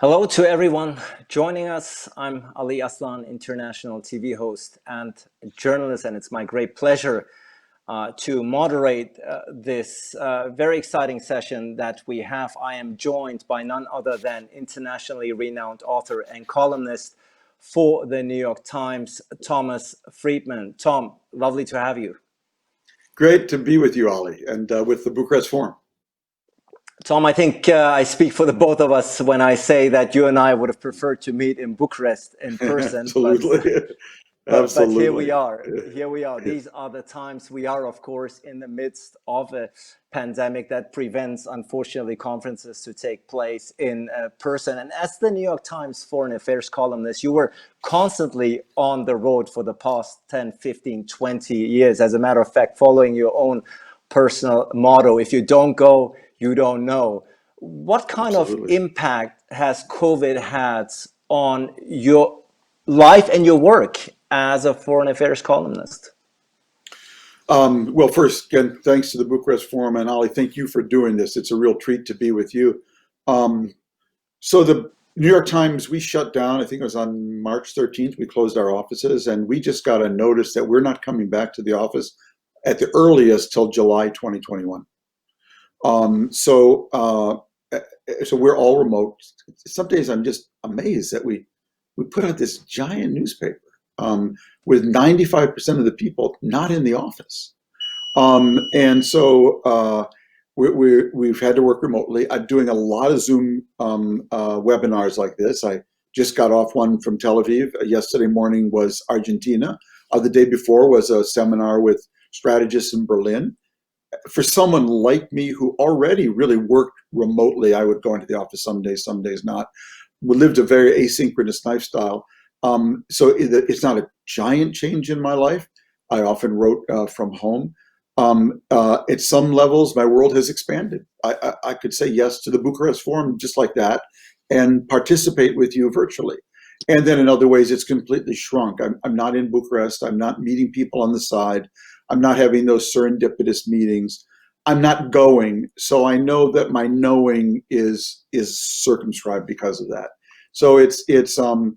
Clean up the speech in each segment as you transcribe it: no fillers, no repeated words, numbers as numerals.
Hello to everyone joining us. I'm Ali Aslan, international TV host and journalist, and it's my great pleasure to moderate this very exciting session that we have. I am joined by none other than internationally renowned author and columnist for the New York Times, Thomas Friedman. Tom, lovely to have you. Great to be with you, Ali, and with the Bucharest Forum. Tom, I think I speak for the both of us when I say that you and I would have preferred to meet in Bucharest in person, but Absolutely. but here we Absolutely. are. Here we are. These are the times. We are, of course, in the midst of a pandemic that prevents, unfortunately, conferences to take place in person. And as the New York Times foreign affairs columnist, you were constantly on the road for the past 10, 15, 20 years. As a matter of fact, following your own personal motto, if you don't go, you don't know. What kind of Absolutely. impact has COVID had on your life and your work as a foreign affairs columnist? Well, first, again, thanks to the Bucharest Forum, and Ali, thank you for doing this. It's a real treat to be with you. Um, so the New York Times, we shut down, I think it was on March 13th, we closed our offices, and we just got a notice that we're not coming back to the office at the earliest till July 2021. Um, so, uh, so we're all remote. Some days I'm just amazed that we put out this giant newspaper with 95% of the people not in the office. And so we've had to work remotely. I'm doing a lot of Zoom webinars like this. I just got off one from Tel Aviv. Yesterday morning was Argentina. The day before was a seminar with strategists in Berlin. For someone like me who already really worked remotely, I would go into the office some days not. We lived a very asynchronous lifestyle. So it's not a giant change in my life. I often wrote from home. At some levels, my world has expanded. I could say yes to the Bucharest Forum just like that and participate with you virtually. And then in other ways, it's completely shrunk. I'm not in Bucharest. I'm not meeting people on the side. I'm not having those serendipitous meetings. I'm not going. So I know that my knowing is circumscribed because of that. So I'm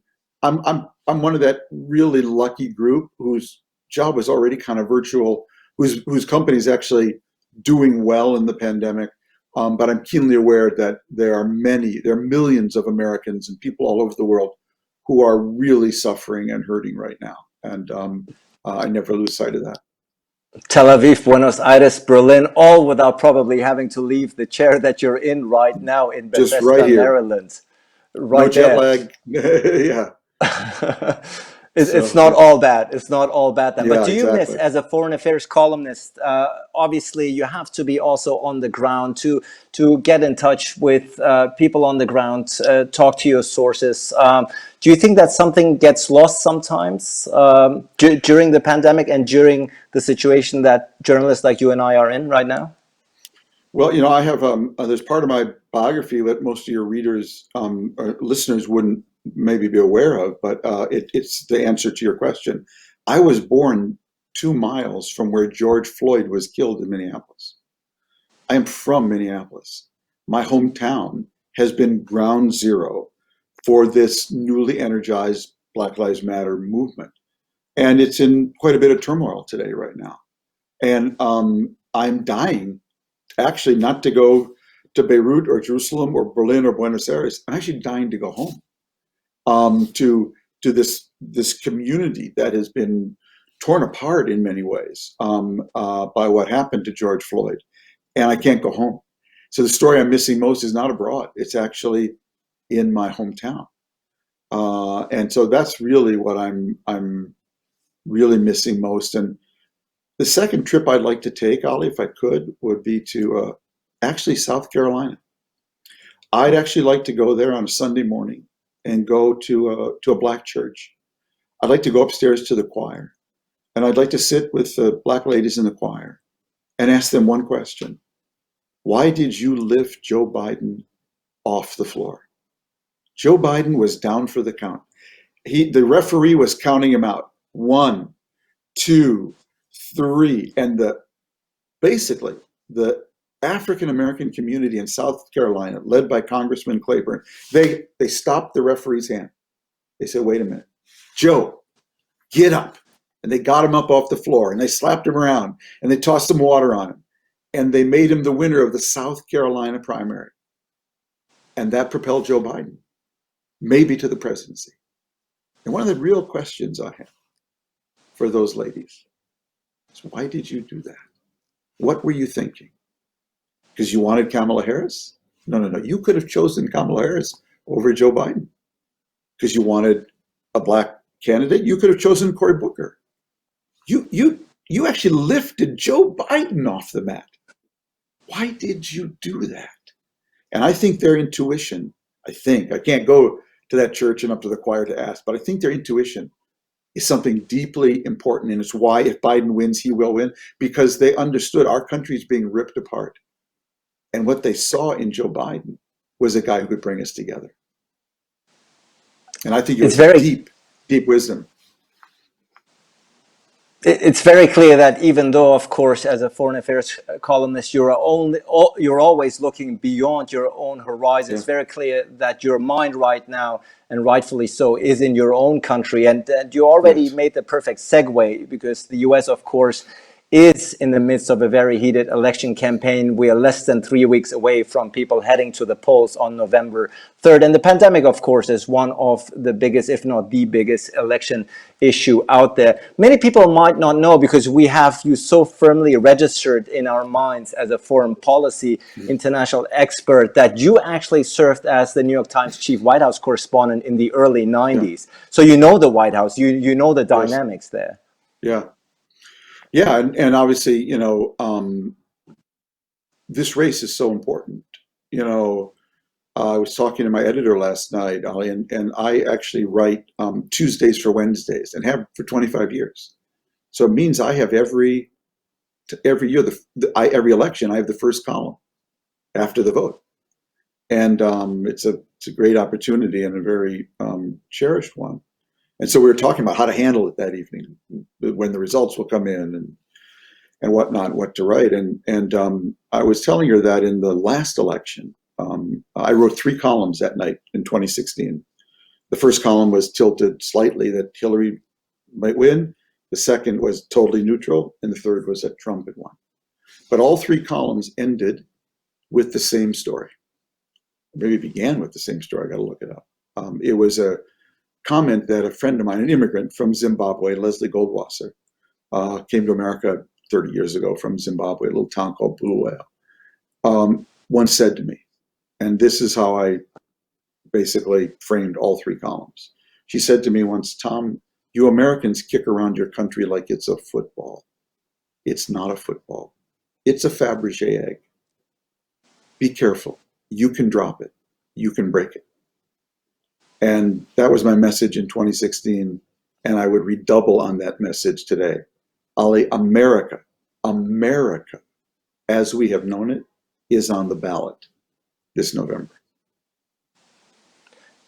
one of that really lucky group whose job is already kind of virtual, whose company is actually doing well in the pandemic. But I'm keenly aware that there are millions of Americans and people all over the world who are really suffering and hurting right now. And I never lose sight of that. Tel Aviv, Buenos Aires, Berlin, all without probably having to leave the chair that you're in right now in Just right Bethesda, here. Maryland. No Right jet there. lag. Yeah. It's So not all bad. It's not all bad then. But yeah, do you miss, exactly. as a foreign affairs columnist, obviously you have to be also on the ground to get in touch with people on the ground, talk to your sources. Do you think that something gets lost sometimes during the pandemic and during the situation that journalists like you and I are in right now? Well, I have there's part of my biography that most of your readers or listeners wouldn't maybe be aware of, but it's the answer to your question. I was born 2 miles from where George Floyd was killed in Minneapolis. I am from Minneapolis. My hometown has been ground zero for this newly energized Black Lives Matter movement, and it's in quite a bit of turmoil today, right now. And I'm dying actually not to go to Beirut or Jerusalem or Berlin or Buenos Aires. I'm actually dying to go home to this community that has been torn apart in many ways by what happened to George Floyd, and I can't go home. So the story I'm missing most is not abroad; it's actually in my hometown, and so that's really what I'm really missing most. And the second trip I'd like to take, Ali, if I could, would be to actually South Carolina. I'd actually like to go there on a Sunday morning and go to a black church. I'd like to go upstairs to the choir, and I'd like to sit with the black ladies in the choir and ask them one question: why did you lift Joe Biden off the floor? Joe Biden was down for the count. The referee was counting him out. 1, 2, 3, and basically the African-American community in South Carolina, led by Congressman Claiborne, they stopped the referee's hand. They said, wait a minute, Joe, get up. And they got him up off the floor and they slapped him around and they tossed some water on him. And they made him the winner of the South Carolina primary. And that propelled Joe Biden, maybe to the presidency. And one of the real questions I have for those ladies is, why did you do that? What were you thinking? Because you wanted Kamala Harris? No, no, no. You could have chosen Kamala Harris over Joe Biden. Because you wanted a black candidate? You could have chosen Cory Booker. You actually lifted Joe Biden off the mat. Why did you do that? And I think their intuition, I can't go to that church and up to the choir to ask, but I think their intuition is something deeply important. And it's why if Biden wins, he will win, because they understood our country is being ripped apart. And what they saw in Joe Biden was a guy who could bring us together. And I think it was deep, deep wisdom. It's very clear that even though, of course, as a foreign affairs columnist, you're always looking beyond your own horizon. Yeah. It's very clear that your mind right now, and rightfully so, is in your own country. And you already made the perfect segue, because the US, of course, is in the midst of a very heated election campaign. We are less than 3 weeks away from people heading to the polls on November 3rd. And the pandemic, of course, is one of the biggest, if not the biggest, election issue out there. Many people might not know, because we have you so firmly registered in our minds as a foreign policy international expert, that you actually served as the New York Times chief White House correspondent in the early 90s. Yeah. So you know the White House, you know the dynamics there. Yeah. Yeah, and obviously, this race is so important. I was talking to my editor last night, Ali, and I actually write Tuesdays for Wednesdays, and have for 25 years. So it means I have every year, every election, I have the first column after the vote, and it's a great opportunity and a very cherished one. And so we were talking about how to handle it that evening, when the results will come in and whatnot, what to write. And I was telling her that in the last election, I wrote 3 columns that night in 2016. The first column was tilted slightly that Hillary might win. The second was totally neutral. And the third was that Trump had won. But all 3 columns ended with the same story. Maybe it began with the same story. I got to look it up. It was a comment that a friend of mine, an immigrant from Zimbabwe, Leslie Goldwasser, came to America 30 years ago from Zimbabwe, a little town called Bulawayo, once said to me, and this is how I basically framed all 3 columns. She said to me once, Tom, you Americans kick around your country like it's a football. It's not a football. It's a Fabergé egg. Be careful. You can drop it. You can break it. And that was my message in 2016, and I would redouble on that message today. Ali, America, as we have known it, is on the ballot this November.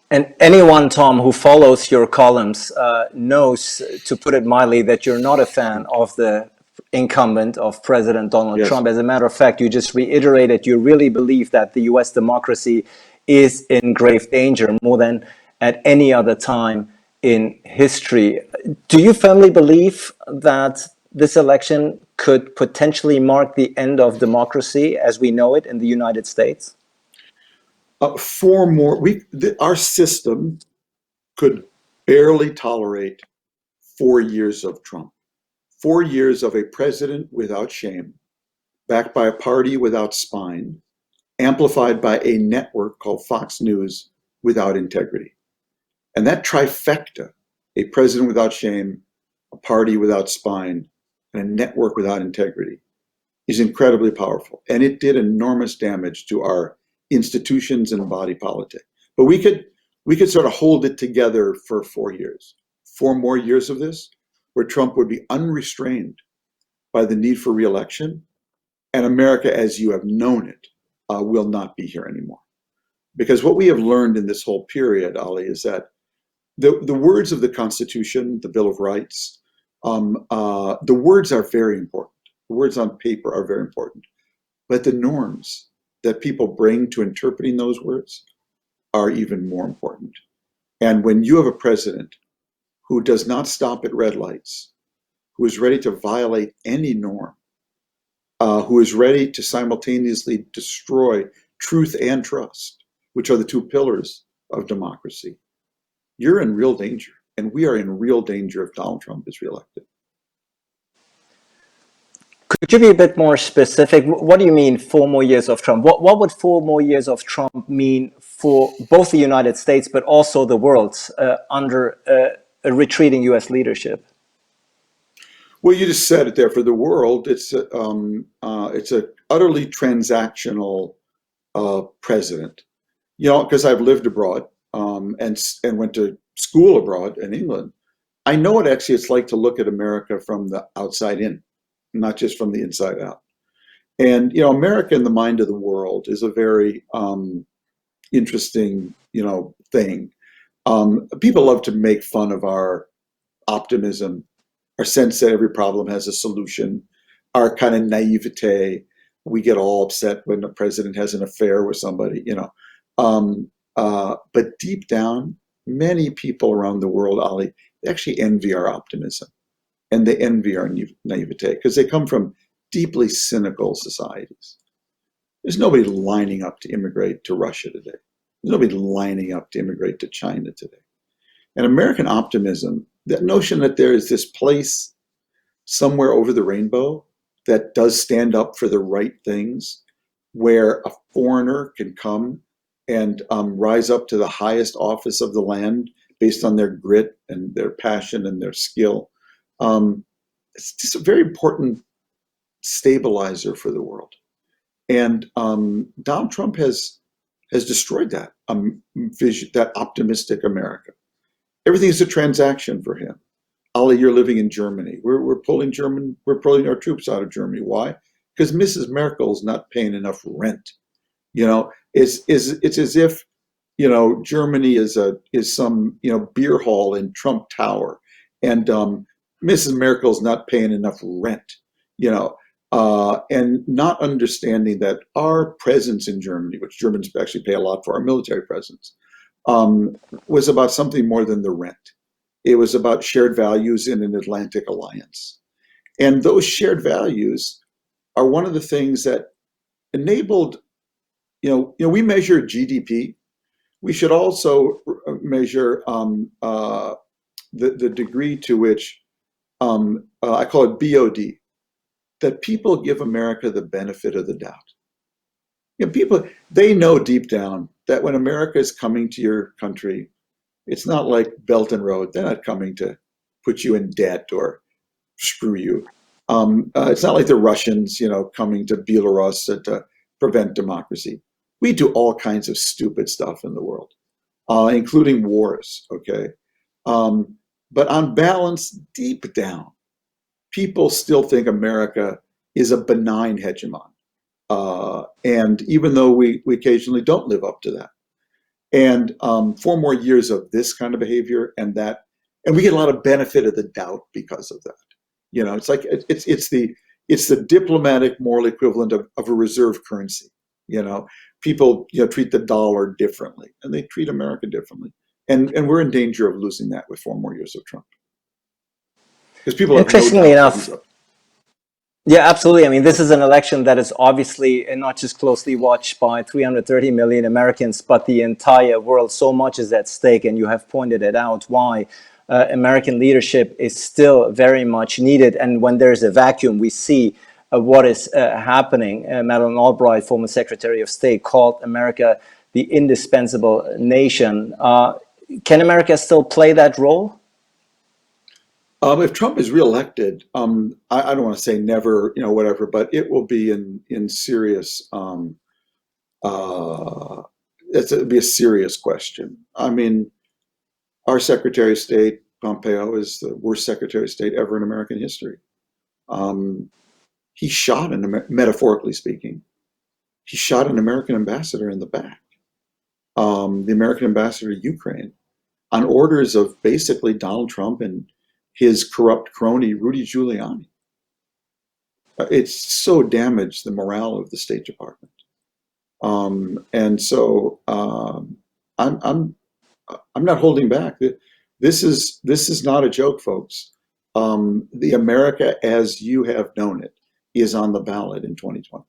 And anyone, Tom, who follows your columns knows, to put it mildly, that you're not a fan of the incumbent of President Donald Trump. As a matter of fact, you just reiterated you really believe that the US democracy is in grave danger, more than at any other time in history. Do you firmly believe that this election could potentially mark the end of democracy as we know it in the United States? Our system could barely tolerate 4 years of Trump. 4 years of a president without shame, backed by a party without spine, amplified by a network called Fox News without integrity. And that trifecta, a president without shame, a party without spine, and a network without integrity, is incredibly powerful. And it did enormous damage to our institutions and body politic. But we could sort of hold it together for 4 years. 4 more years of this, where Trump would be unrestrained by the need for re-election, and America as you have known it will not be here anymore. Because what we have learned in this whole period, Ali, is that the words of the Constitution, the Bill of Rights, the words are very important. The words on paper are very important. but the norms that people bring to interpreting those words are even more important. And when you have a president who does not stop at red lights, who is ready to violate any norm, who is ready to simultaneously destroy truth and trust, which are the two pillars of democracy, you're in real danger. And we are in real danger if Donald Trump is reelected. Could you be a bit more specific? What do you mean 4 more years of Trump? What would 4 more years of Trump mean for both the United States, but also the world under a retreating US leadership? Well, you just said it there. For the world, it's a utterly transactional president. You know, because I've lived abroad and went to school abroad in England. I know what actually it's like to look at America from the outside in, not just from the inside out. And you know, America in the mind of the world is a very interesting, you know, thing. People love to make fun of our optimism, our sense that every problem has a solution, our kind of naivete. We get all upset when the president has an affair with somebody, you know. But deep down, many people around the world, Ali, they actually envy our optimism and they envy our naivete because they come from deeply cynical societies. There's nobody lining up to immigrate to Russia today. There's nobody lining up to immigrate to China today. And American optimism, that notion that there is this place somewhere over the rainbow that does stand up for the right things, where a foreigner can come and rise up to the highest office of the land based on their grit and their passion and their skill. It's just a very important stabilizer for the world. And Donald Trump has destroyed that vision, that optimistic America. Everything is a transaction for him. Ali, you're living in Germany. We're pulling our troops out of Germany. Why? Because Mrs. Merkel's not paying enough rent. You know, it's as if, you know, Germany is some, you know, beer hall in Trump Tower, and Mrs. Merkel's not paying enough rent. You know, and not understanding that our presence in Germany, which Germans actually pay a lot for our military presence, was about something more than the rent. It was about shared values in an Atlantic alliance. And those shared values are one of the things that enabled, we measure GDP. We should also measure the degree to which, I call it BOD, that people give America the benefit of the doubt. You know, people, they know deep down that when America is coming to your country, it's not like Belt and Road. They're not coming to put you in debt or screw you. It's not like the Russians, coming to Belarus to prevent democracy. We do all kinds of stupid stuff in the world, including wars, okay? But on balance, deep down, people still think America is a benign hegemon. And even though we occasionally don't live up to that. And 4 more years of this kind of behavior and we get a lot of benefit of the doubt because of that. It's like it's the diplomatic moral equivalent of a reserve currency. People treat the dollar differently, and they treat America differently. And we're in danger of losing that with 4 more years of Trump, because people have no doubt Interestingly that he's enough, yeah, absolutely. I mean, this is an election that is obviously not just closely watched by 330 million Americans, but the entire world. So much is at stake, and you have pointed it out why American leadership is still very much needed. And when there's a vacuum, we see what is happening. Madeleine Albright, former Secretary of State, called America the indispensable nation. Can America still play that role? If Trump is reelected, I don't want to say never, whatever, but it will be in serious. It'll be a serious question. I mean, our Secretary of State Pompeo is the worst Secretary of State ever in American history. He shot metaphorically speaking, he shot an American ambassador in the back. The American ambassador to Ukraine, on orders of basically Donald Trump and his corrupt crony, Rudy Giuliani. It's so damaged the morale of the State Department. And so I'm I'm I'm not holding back. This is not a joke, folks. The America as you have known it is on the ballot in 2020.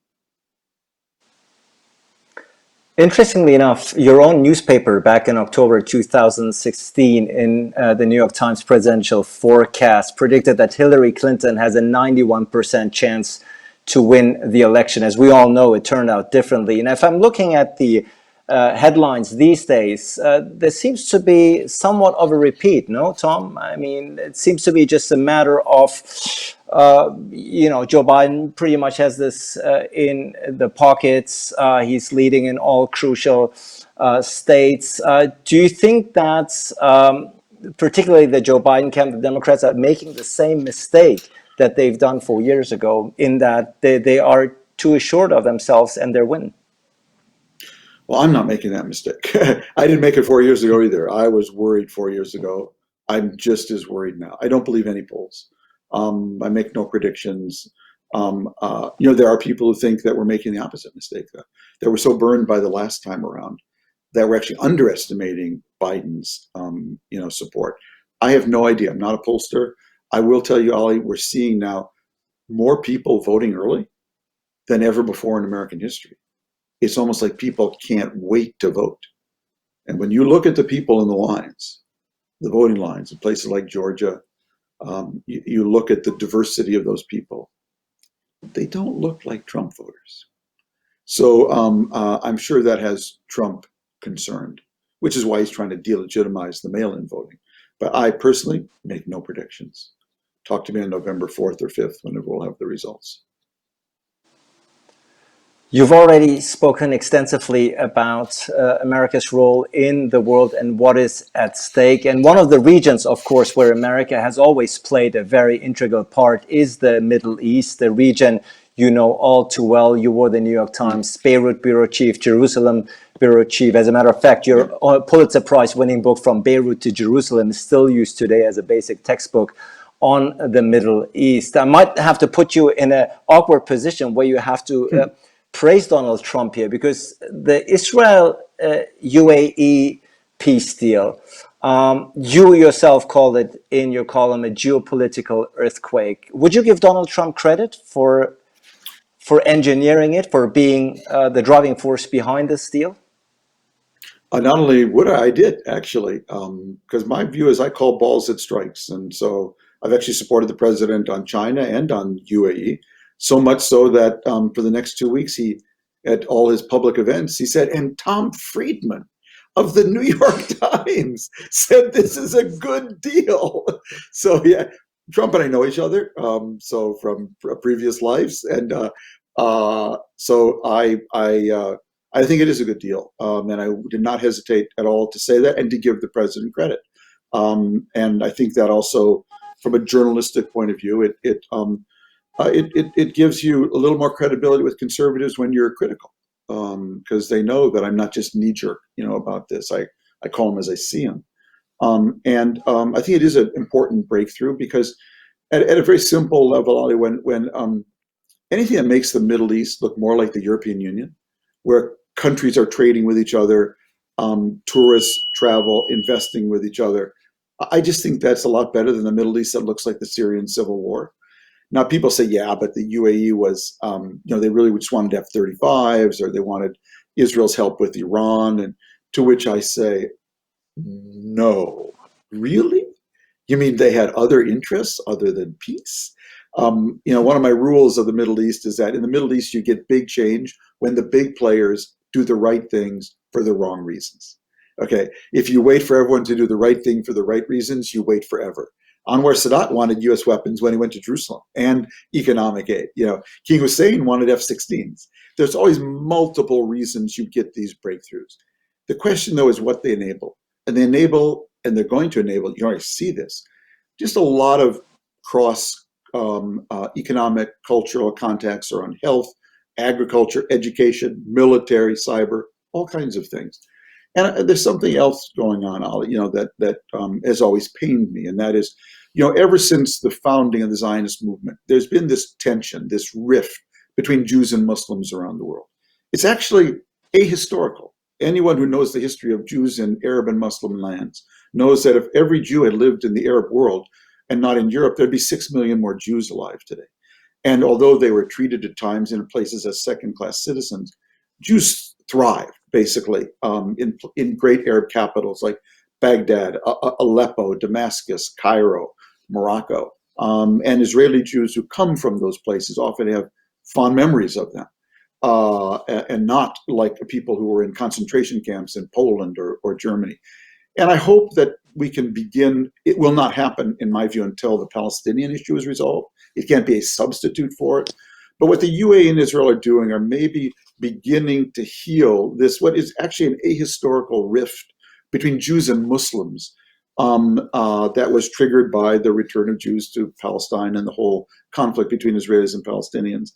Interestingly enough, your own newspaper back in October 2016 in the New York Times presidential forecast predicted that Hillary Clinton has a 91% chance to win the election. As we all know, it turned out differently. And if I'm looking at the headlines these days, there seems to be somewhat of a repeat, no, Tom? I mean, it seems to be just a matter of Joe Biden pretty much has this in the pockets. He's leading in all crucial states. Do you think that, particularly the Joe Biden camp, the Democrats are making the same mistake that they've done 4 years ago, in that they are too assured of themselves and their win? Well, I'm not making that mistake. I didn't make it 4 years ago either. I was worried 4 years ago. I'm just as worried now. I don't believe any polls. I make no predictions. There are people who think that we're making the opposite mistake, that we're so burned by the last time around that we're actually underestimating Biden's, support. I have no idea. I'm not a pollster. I will tell you, Ali, we're seeing now more people voting early than ever before in American history. It's almost like people can't wait to vote. And when you look at the people in the lines, the voting lines in places like Georgia, you look at the diversity of those people, they don't look like Trump voters. So I'm sure that has Trump concerned, which is why he's trying to delegitimize the mail-in voting. But I personally make no predictions. Talk to me on November 4th or 5th, whenever we'll have the results. You've already spoken extensively about America's role in the world and what is at stake. And one of the regions, of course, where America has always played a very integral part is the Middle East, the region you know all too well. You were the New York Times Beirut bureau chief, Jerusalem bureau chief. As a matter of fact, your Pulitzer Prize winning book From Beirut to Jerusalem is still used today as a basic textbook on the Middle East. I might have to put you in an awkward position where you have to praise Donald Trump here, because the Israel UAE peace deal, you yourself called it in your column a geopolitical earthquake. Would you give Donald Trump credit for engineering it, for being the driving force behind this deal? Not only would I did actually, because my view is I call balls at strikes. And so I've actually supported the president on China and on UAE. So much so that for the next 2 weeks, at all his public events, he said, and Tom Friedman of the New York Times said this is a good deal. So yeah, Trump and I know each other, so from previous lives, and so I think it is a good deal, and I did not hesitate at all to say that and to give the president credit. And I think that also, from a journalistic point of view, it gives you a little more credibility with conservatives when you're critical, because they know that I'm not just knee jerk, about this. I call them as I see them, and I think it is an important breakthrough because, at a very simple level, Ali, when anything that makes the Middle East look more like the European Union, where countries are trading with each other, tourists travel, investing with each other, I just think that's a lot better than the Middle East that looks like the Syrian civil war. Now, people say, yeah, but the UAE was, they really just wanted F-35s, or they wanted Israel's help with Iran. And to which I say, no, really? You mean they had other interests other than peace? One of my rules of the Middle East is that in the Middle East, you get big change when the big players do the right things for the wrong reasons. Okay, if you wait for everyone to do the right thing for the right reasons, you wait forever. Anwar Sadat wanted U.S. weapons when he went to Jerusalem, and economic aid. King Hussein wanted F-16s. There's always multiple reasons you get these breakthroughs. The question, though, is what they enable. And they enable, and they're going to enable, you already see this, just a lot of cross economic, cultural contacts around health, agriculture, education, military, cyber, all kinds of things. And there's something else going on, Ali, that has always pained me, and that is ever since the founding of the Zionist movement, there's been this tension, this rift between Jews and Muslims around the world. It's actually ahistorical. Anyone who knows the history of Jews in Arab and Muslim lands knows that if every Jew had lived in the Arab world and not in Europe, there'd be 6 million more Jews alive today. And although they were treated at times in places as second-class citizens, Jews thrived, basically, in great Arab capitals like Baghdad, Aleppo, Damascus, Cairo, Morocco. And Israeli Jews who come from those places often have fond memories of them, and not like the people who were in concentration camps in Poland or Germany. And I hope that we can begin. It will not happen, in my view, until the Palestinian issue is resolved. It can't be a substitute for it. But what the UAE and Israel are doing are maybe beginning to heal this, what is actually an ahistorical rift between Jews and Muslims, that was triggered by the return of Jews to Palestine and the whole conflict between Israelis and Palestinians.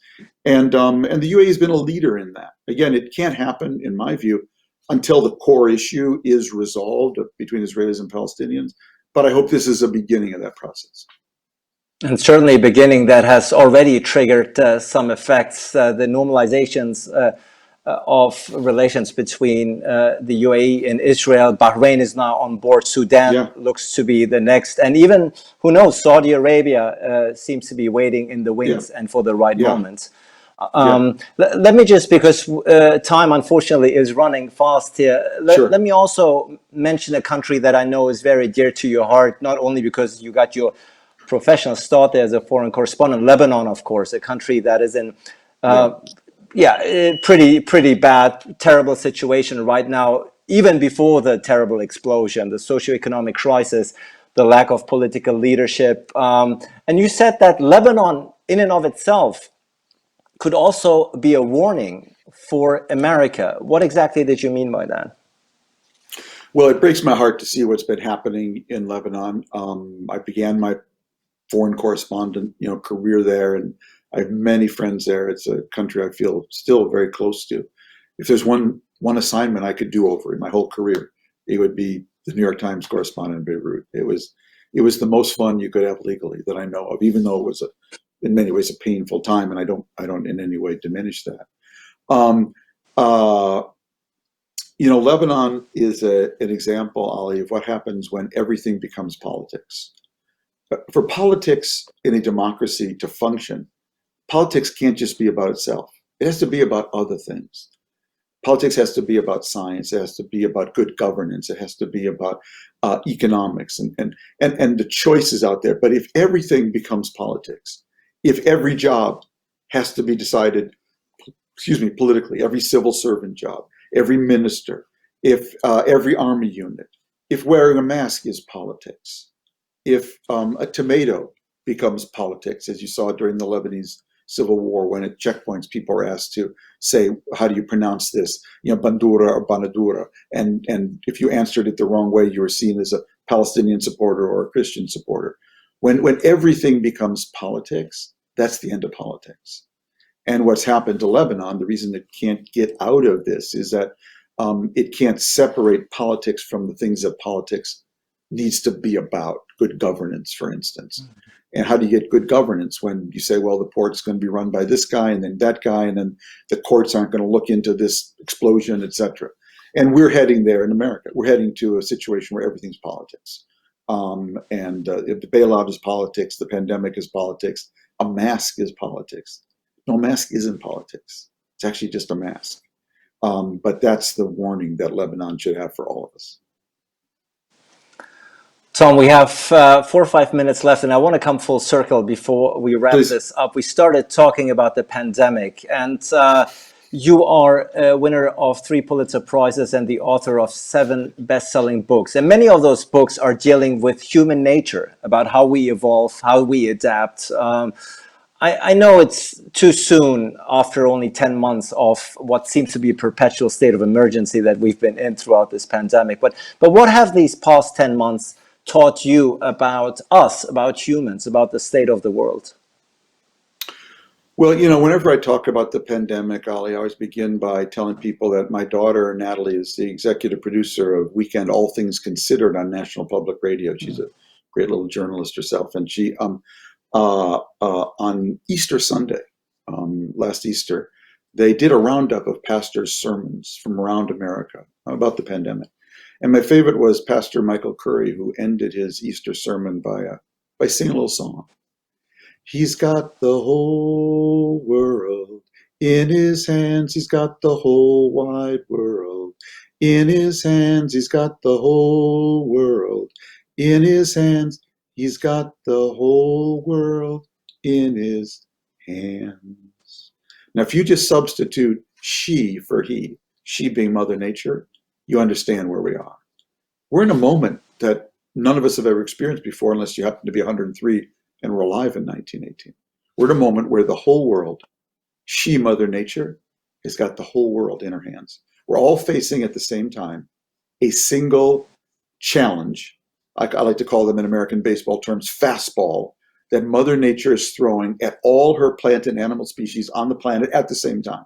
And the UAE has been a leader in that. Again, it can't happen, in my view, until the core issue is resolved between Israelis and Palestinians. But I hope this is a beginning of that process. And certainly a beginning that has already triggered some effects. The normalizations of relations between the UAE and Israel. Bahrain is now on board. Sudan looks to be the next. And even, who knows, Saudi Arabia seems to be waiting in the wings and for the right moment. Let me just, because time unfortunately is running fast here, let me also mention a country that I know is very dear to your heart, not only because you got your professional start there as a foreign correspondent. Lebanon, of course, a country that is in pretty bad, terrible situation right now, even before the terrible explosion, the socioeconomic crisis, the lack of political leadership. And you said that Lebanon in and of itself could also be a warning for America. What exactly did you mean by that? Well, it breaks my heart to see what's been happening in Lebanon. I began my foreign correspondent, career there, and I have many friends there. It's a country I feel still very close to. If there's one assignment I could do over in my whole career, it would be the New York Times correspondent in Beirut. It was the most fun you could have legally that I know of, even though it was in many ways a painful time, and I don't in any way diminish that. Lebanon is an example, Ali, of what happens when everything becomes politics. For politics in a democracy to function, politics can't just be about itself. It has to be about other things. Politics has to be about science. It has to be about good governance. It has to be about economics and the choices out there. But if everything becomes politics, if every job has to be decided, politically, every civil servant job, every minister, if every army unit, if wearing a mask is politics, if a tomato becomes politics, as you saw during the Lebanese Civil War, when at checkpoints people are asked to say, how do you pronounce this, Bandura or Banadura? And if you answered it the wrong way, you were seen as a Palestinian supporter or a Christian supporter. When everything becomes politics, that's the end of politics. And what's happened to Lebanon, the reason it can't get out of this is that it can't separate politics from the things that politics needs to be about. Good governance, for instance. And how do you get good governance when you say, well, the port's going to be run by this guy and then that guy, and then the courts aren't going to look into this explosion, etc. And we're heading there in America. We're heading to a situation where everything's politics. If the bailout is politics, the pandemic is politics, a mask is politics. No, a mask isn't politics. It's actually just a mask. But that's the warning that Lebanon should have for all of us. Tom, we have 4 or 5 minutes left, and I want to come full circle before we wrap this up. We started talking about the pandemic, and you are a winner of 3 Pulitzer Prizes and the author of 7 best-selling books. And many of those books are dealing with human nature, about how we evolve, how we adapt. I know it's too soon after only 10 months of what seems to be a perpetual state of emergency that we've been in throughout this pandemic. But what have these past 10 months taught you about us, about humans, about the state of the world? Well, whenever I talk about the pandemic, Ali, I always begin by telling people that my daughter, Natalie, is the executive producer of Weekend All Things Considered on National Public Radio. She's a great little journalist herself. And she, on Easter Sunday, last Easter, they did a roundup of pastors' sermons from around America about the pandemic. And my favorite was Pastor Michael Curry, who ended his Easter sermon by singing a little song. He's got the whole world in his hands. He's got the whole wide world in his hands. He's got the whole world in his hands. He's got the whole world in his hands. Now, if you just substitute she for he, she being Mother Nature, you understand where we are. We're in a moment that none of us have ever experienced before, unless you happen to be 103 and were alive in 1918. We're in a moment where the whole world, she, Mother Nature, has got the whole world in her hands. We're all facing at the same time a single challenge. I like to call them in American baseball terms, fastball, that Mother Nature is throwing at all her plant and animal species on the planet at the same time.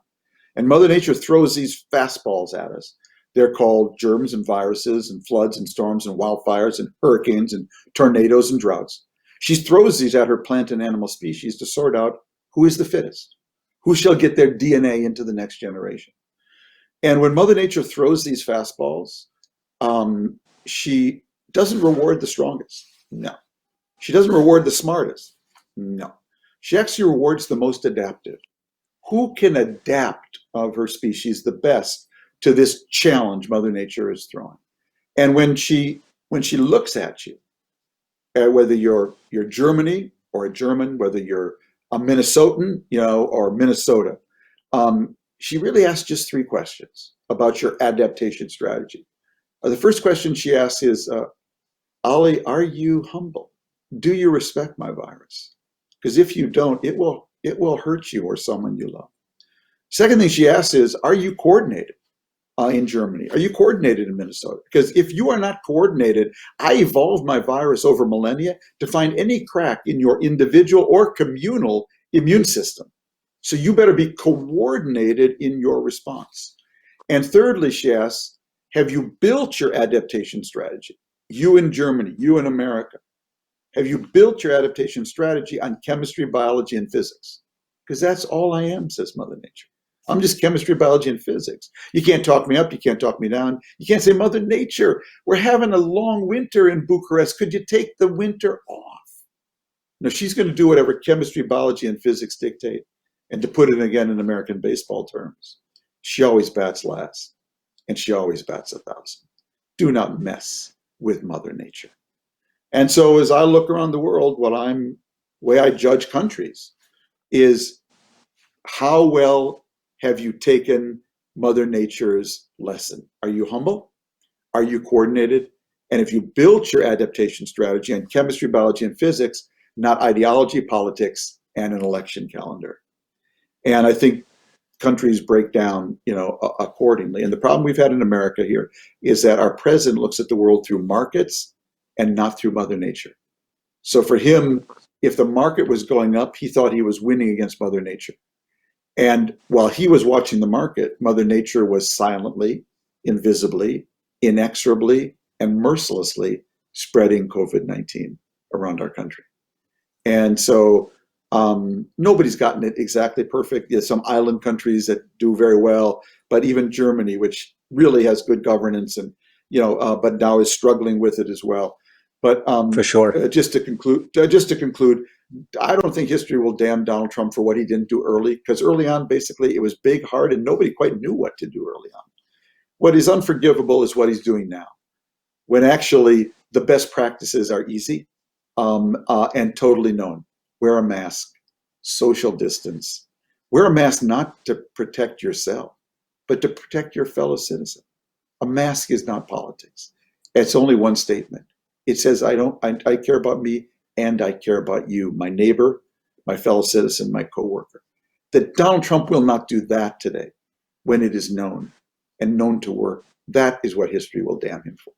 And Mother Nature throws these fastballs at us. They're called germs and viruses and floods and storms and wildfires and hurricanes and tornadoes and droughts. She throws these at her plant and animal species to sort out who is the fittest, who shall get their DNA into the next generation. And when Mother Nature throws these fastballs, she doesn't reward the strongest. No. She doesn't reward the smartest. No. She actually rewards the most adaptive. Who can adapt of her species the best to this challenge Mother Nature is throwing? And when she looks at you, whether you're Germany or a German, whether you're a Minnesotan, or Minnesota, she really asks just three questions about your adaptation strategy. The first question she asks is, Ali, are you humble? Do you respect my virus? Because if you don't, it will hurt you or someone you love. Second thing she asks is, are you coordinated in Germany? Are you coordinated in Minnesota? Because if you are not coordinated, I evolved my virus over millennia to find any crack in your individual or communal immune system. So you better be coordinated in your response. And thirdly, she asks, have you built your adaptation strategy? You in Germany, you in America. Have you built your adaptation strategy on chemistry, biology, and physics? Because that's all I am, says Mother Nature. I'm just chemistry, biology, and physics. You can't talk me up. You can't talk me down. You can't say, Mother Nature, we're having a long winter in Bucharest. Could you take the winter off? No, she's going to do whatever chemistry, biology, and physics dictate. And to put it again in American baseball terms, she always bats last, and she always bats 1,000. Do not mess with Mother Nature. And so as I look around the world, way I judge countries is how well have you taken Mother Nature's lesson? Are you humble? Are you coordinated? And if you built your adaptation strategy on chemistry, biology, and physics, not ideology, politics, and an election calendar. And I think countries break down, accordingly. And the problem we've had in America here is that our president looks at the world through markets and not through Mother Nature. So for him, if the market was going up, he thought he was winning against Mother Nature. And while he was watching the market, Mother Nature was silently, invisibly, inexorably, and mercilessly spreading COVID-19 around our country. And so nobody's gotten it exactly perfect. There's some island countries that do very well, but even Germany, which really has good governance and, but now is struggling with it as well. But for sure. Just to conclude, I don't think history will damn Donald Trump for what he didn't do early, because early on, basically, it was big, hard, and nobody quite knew what to do early on. What is unforgivable is what he's doing now, when actually the best practices are easy and totally known. Wear a mask, social distance. Wear a mask not to protect yourself, but to protect your fellow citizen. A mask is not politics. It's only one statement. It says, I care about me and I care about you, my neighbor, my fellow citizen, my coworker. That Donald Trump will not do that today when it is known and known to work. That is what history will damn him for.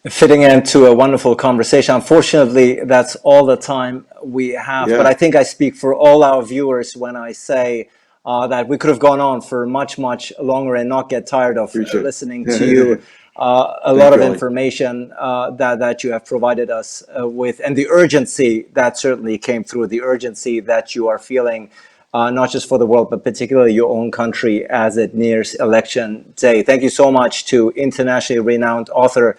Fitting into a wonderful conversation. Unfortunately, that's all the time we have. Yeah. But I think I speak for all our viewers when I say that we could have gone on for much, much longer and not get tired of listening to you. a Thank lot of you, Ali. information that you have provided us with, and the urgency that certainly came through, the urgency that you are feeling, not just for the world, but particularly your own country as it nears election day. Thank you so much to internationally renowned author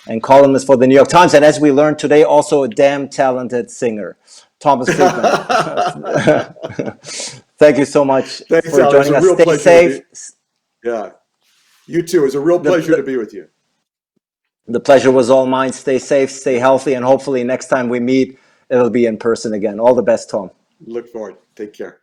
and columnist for the New York Times, and as we learned today, also a damn talented singer, Thomas Friedman. Thank you so much Thanks, for Ali. It's joining a us. real Stay pleasure to safe. be. Yeah. You too. It was a real pleasure to be with you. The pleasure was all mine. Stay safe, stay healthy, and hopefully next time we meet, it'll be in person again. All the best, Tom. Look forward. Take care.